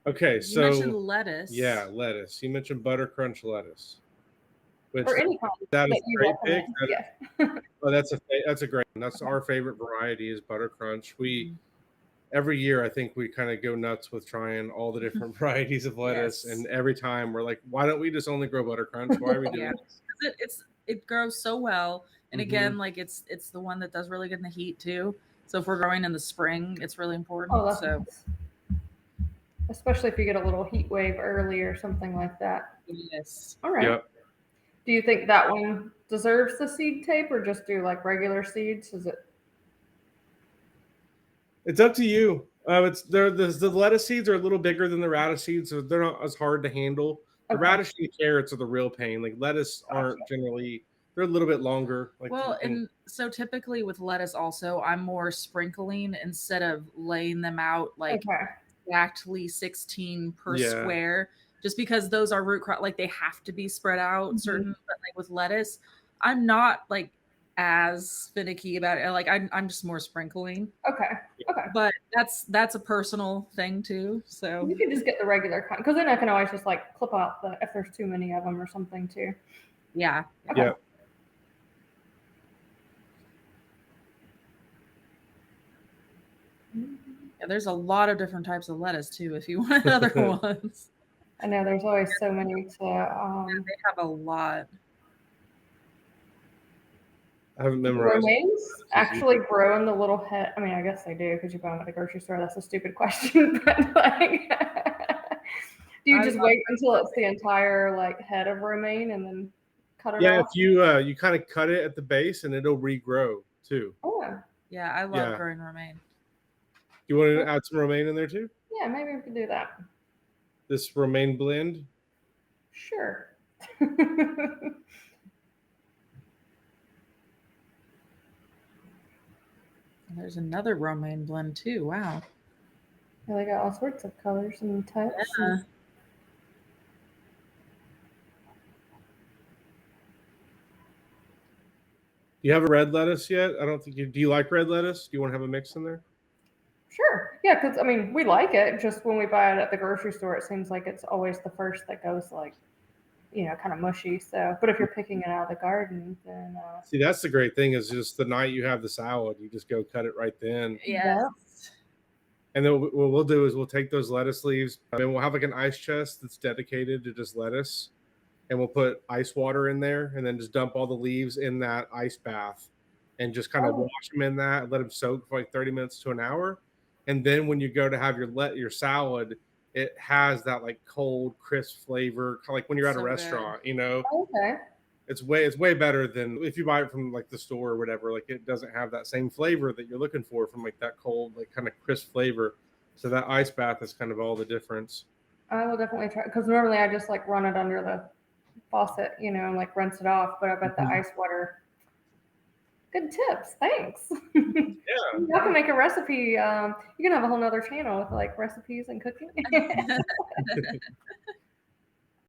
Okay, You mentioned so lettuce. yeah, lettuce. You mentioned butter crunch lettuce, which or any kind that is that a you great pick. recommend. That is, Yeah. oh, that's a great one. That's our favorite variety is butter crunch. We Mhm. every year I think we kind of go nuts with trying all the different varieties of lettuce, and Yes. every time we're like, why don't we just only grow butter crunch? Why are we Yeah. doing 'Cause it grows so well. And this? Hmm. again, like it's the one that does really good in the heat too. So if we're growing in the spring, it's really Oh, important. that's So nice. Especially if you get a little heat wave early or something like that. yes. All right. Yep. Do you think that one deserves the seed tape or just do like regular seeds? Is it It's up to you. It's the lettuce seeds are a little bigger than the radish seeds, so they're not as hard to handle. The okay? radish and the carrots are the real pain. Like lettuce aren't Gotcha. generally they're a little bit longer. Like you Well, can and so typically with lettuce also, I'm more sprinkling instead of laying them out like Okay. exactly 16 per yeah. square, just because those are root crop, like they have to be spread out Mhm. certain, but like with lettuce, I'm not like as finicky about it. Like I'm just more sprinkling, Okay. Okay. but that's a personal thing too. So You can just get the regular kind because then I can always just like clip out the if there's too many of them or something too. yeah, yeah. Okay. Yep. Yeah, there's a lot of different types of lettuce too if you want other ones. I know there's always so many to They have a lot. I haven't do memorized romaines lettuces actually either. grow in the little head? I mean, I guess they do because you buy them at the grocery store. That's a stupid question, but like, do you I just love wait until it's the entire like head of romaine and then cut it Yeah, if off? you kind of cut it at the base and it'll regrow too. Oh, yeah, I love Yeah. growing romaine. You want to add some romaine in there too? yeah, maybe we could do that. This romaine blend. Sure. There's another romaine blend too. Wow. Yeah, they got all sorts of colors and types. And Yeah. Do you have a red lettuce yet? I don't think you do. You like red lettuce? Do you want to have a mix in there? sure, yeah, because I mean, we like it. Just when we buy it at the grocery store, it seems like it's always the first that goes like kind of mushy. So, but if you're picking it out of the garden, then See, that's the great thing is just the night you have the salad, you just go cut it right then. yeah. Yes. And then what we'll do is we'll take those lettuce leaves and we'll have like an ice chest that's dedicated to just lettuce. And we'll put ice water in there and then just dump all the leaves in that ice bath and just kind of Oh, wash them in that and let them soak for like 30 minutes to an hour. And then when you go to have your salad, it has that like cold, crisp flavor, kind of like when you're at a So good. restaurant, you know. okay. It's way better than if you buy it from like the store or whatever. Like it doesn't have that same flavor that you're looking for from like that cold, like kind of crisp flavor. So that ice bath is kind of all the difference. I will definitely try because normally I just like run it under the faucet, and like rinse it off. But I bet the Mhm. ice water. Good tips. Thanks. Yeah. Y'all can make a recipe. You can have a whole nother channel with like recipes and cooking.